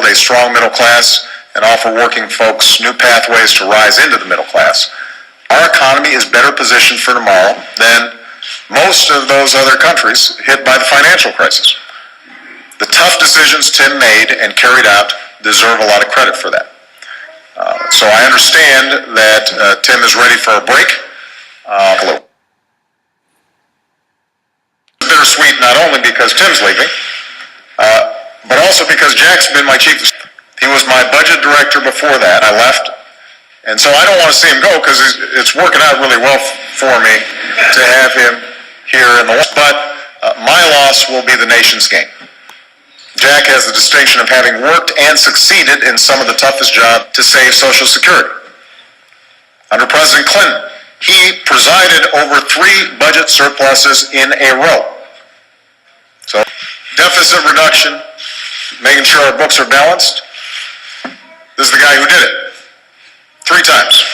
a strong middle class and offer working folks new pathways to rise into the middle class. Our economy is better positioned for tomorrow than most of those other countries hit by the financial crisis. The tough decisions Tim made and carried out deserve a lot of credit for that. So I understand that Tim is ready for a break. Bittersweet not only because Tim's leaving, but also because Jack's been my chief. He was my budget director before that. I left. And so I don't want to see him go because it's working out really well for me to have him here in the but my loss will be the nation's gain. Jack has the distinction of having worked and succeeded in some of the toughest jobs to save Social Security. Under President Clinton, he presided over 3 budget surpluses in a row. So deficit reduction, making sure our books are balanced, this is the guy who did it. 3 times.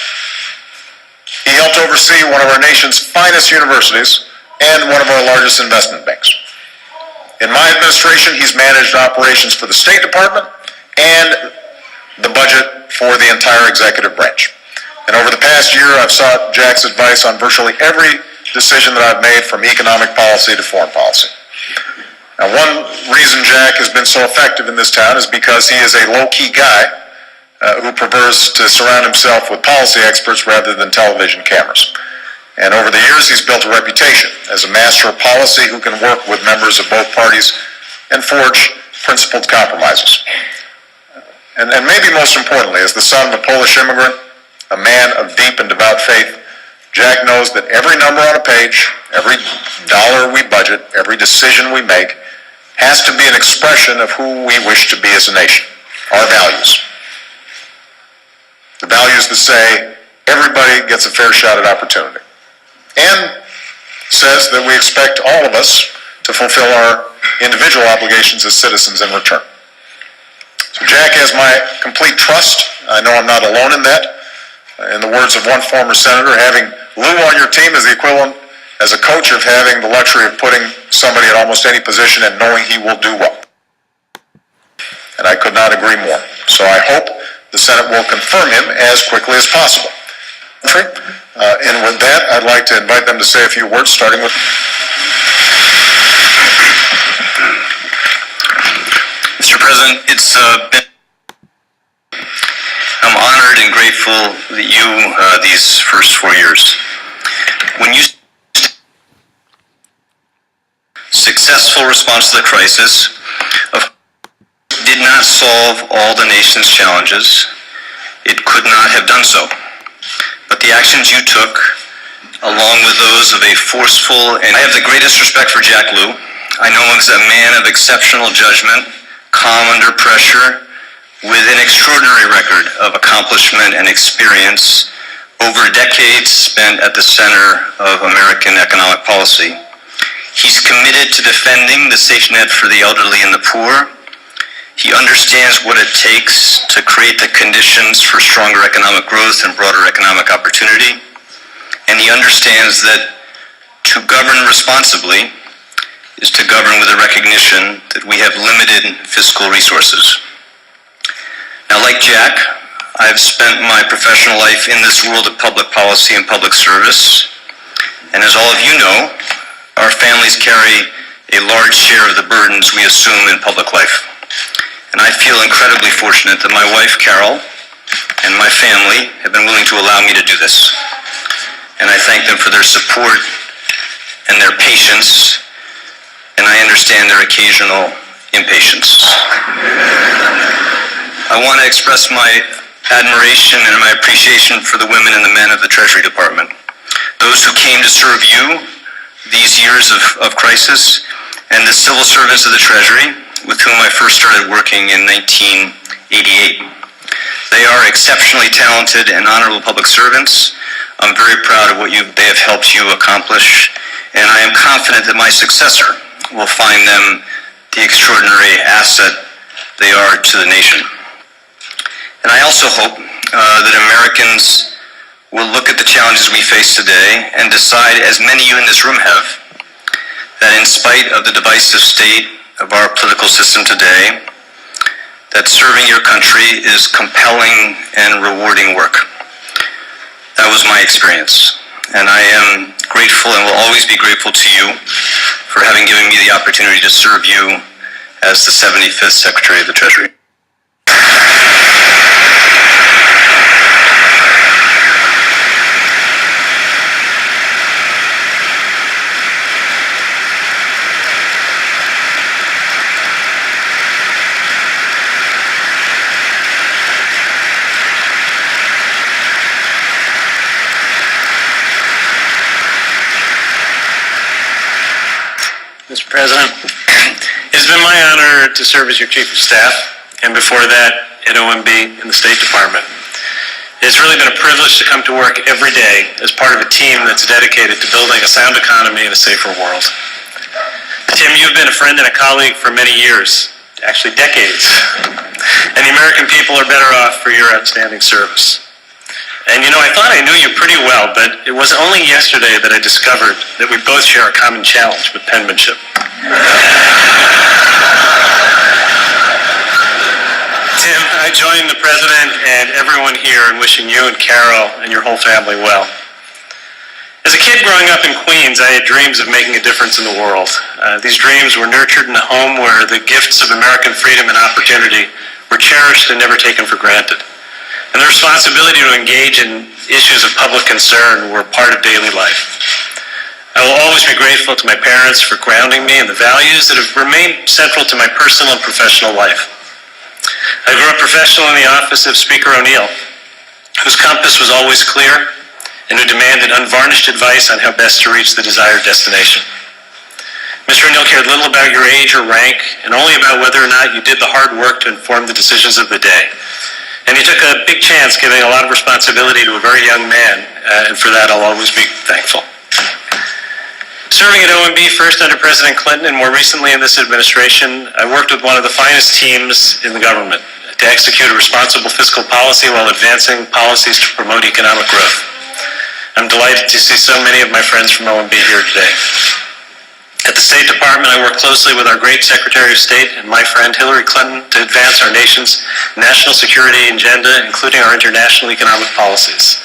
He helped oversee one of our nation's finest universities and one of our largest investment banks. In my administration, he's managed operations for the State Department and the budget for the entire executive branch. And over the past year, I've sought Jack's advice on virtually every decision that I've made, from economic policy to foreign policy. Now, one reason Jack has been so effective in this town is because he is a low-key guy who prefers to surround himself with policy experts rather than television cameras. And over the years, he's built a reputation as a master of policy who can work with members of both parties and forge principled compromises. And maybe most importantly, as the son of a Polish immigrant, a man of deep and devout faith, Jack knows that every number on a page, every dollar we budget, every decision we make has to be an expression of who we wish to be as a nation, our values. The values that say everybody gets a fair shot at opportunity, and says that we expect all of us to fulfill our individual obligations as citizens in return. So Jack has my complete trust. I know I'm not alone in that. In the words of one former senator, having Lou on your team is the equivalent as a coach of having the luxury of putting somebody at almost any position and knowing he will do well. And I could not agree more. So I hope the Senate will confirm him as quickly as possible. And with that, I'd like to invite them to say a few words, starting with... Mr. President, I'm honored and grateful that you, these first 4 years, when you successful response to the crisis did not solve all the nation's challenges. It could not have done so. But the actions you took, along with those of a forceful, and I have the greatest respect for Jack Lew. I know him as a man of exceptional judgment, calm under pressure, with an extraordinary record of accomplishment and experience over decades spent at the center of American economic policy. He's committed to defending the safety net for the elderly and the poor. He understands what it takes to create the conditions for stronger economic growth and broader economic opportunity. And he understands that to govern responsibly is to govern with a recognition that we have limited fiscal resources. Now, like Jack, I've spent my professional life in this world of public policy and public service. And as all of you know, our families carry a large share of the burdens we assume in public life. And I feel incredibly fortunate that my wife, Carol, and my family have been willing to allow me to do this. And I thank them for their support and their patience, and I understand their occasional impatience. I want to express my admiration and my appreciation for the women and the men of the Treasury Department, those who came to serve you these years of crisis, and the civil servants of the Treasury, with whom I first started working in 1988. They are exceptionally talented and honorable public servants. I'm very proud of what they have helped you accomplish, and I am confident that my successor will find them the extraordinary asset they are to the nation. And I also hope that Americans will look at the challenges we face today and decide, as many of you in this room have, that in spite of the divisive state of our political system today, that serving your country is compelling and rewarding work. That was my experience, and I am grateful and will always be grateful to you for having given me the opportunity to serve you as the 75th Secretary of the Treasury. Mr. President, it has been my honor to serve as your Chief of Staff, and before that at OMB in the State Department. It's really been a privilege to come to work every day as part of a team that's dedicated to building a sound economy and a safer world. Tim, you've been a friend and a colleague for many years, actually decades, and the American people are better off for your outstanding service. And you know, I thought I knew you pretty well, but it was only yesterday that I discovered that we both share a common challenge with penmanship. Tim, I join the President and everyone here in wishing you and Carol and your whole family well. As a kid growing up in Queens, I had dreams of making a difference in the world. These dreams were nurtured in a home where the gifts of American freedom and opportunity were cherished and never taken for granted. And the responsibility to engage in issues of public concern were part of daily life. I will always be grateful to my parents for grounding me in the values that have remained central to my personal and professional life. I grew up professional in the office of Speaker O'Neill, whose compass was always clear and who demanded unvarnished advice on how best to reach the desired destination. Mr. O'Neill cared little about your age or rank, and only about whether or not you did the hard work to inform the decisions of the day. And he took a big chance giving a lot of responsibility to a very young man, and for that I'll always be thankful. Serving at OMB first under President Clinton and more recently in this administration, I worked with one of the finest teams in the government to execute a responsible fiscal policy while advancing policies to promote economic growth. I'm delighted to see so many of my friends from OMB here today. At the State Department, I work closely with our great Secretary of State and my friend Hillary Clinton to advance our nation's national security agenda, including our international economic policies.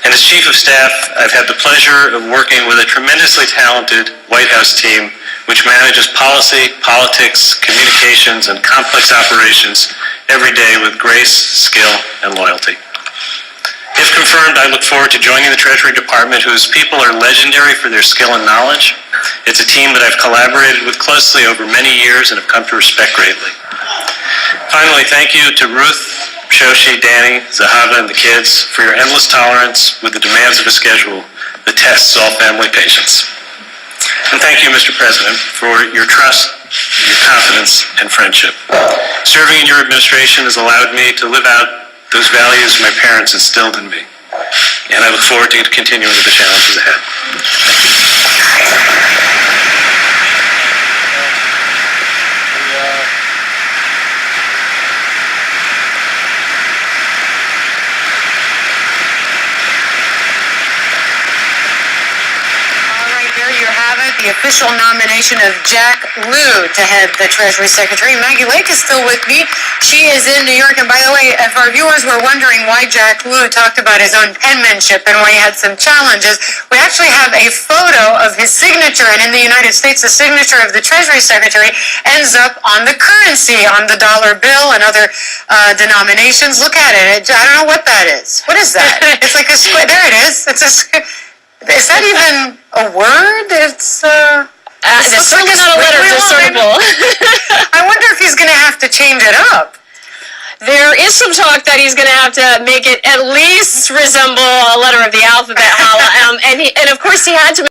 And as Chief of Staff, I've had the pleasure of working with a tremendously talented White House team which manages policy, politics, communications, and complex operations every day with grace, skill, and loyalty. If confirmed, I look forward to joining the Treasury Department, whose people are legendary for their skill and knowledge. It's a team that I've collaborated with closely over many years and have come to respect greatly. Finally, thank you to Ruth, Shoshi, Danny, Zahava, and the kids for your endless tolerance with the demands of a schedule that tests all family patience. And thank you, Mr. President, for your trust, your confidence, and friendship. Serving in your administration has allowed me to live out those values my parents instilled in me. And I look forward to continuing with the challenges ahead. The official nomination of Jack Lew to head the Treasury Secretary. Maggie Lake is still with me. She is in New York. And by the way, if our viewers were wondering why Jack Lew talked about his own penmanship and why he had some challenges, we actually have a photo of his signature. And in the United States, the signature of the Treasury Secretary ends up on the currency, on the dollar bill and other denominations. Look at it. I don't know what that is. What is that? It's like a square. There it is. It's a square. Is that even a word? It's certainly not a letter discernible. I wonder if he's going to have to change it up. There is some talk that he's going to have to make it at least resemble a letter of the alphabet, Hala. And of course he had to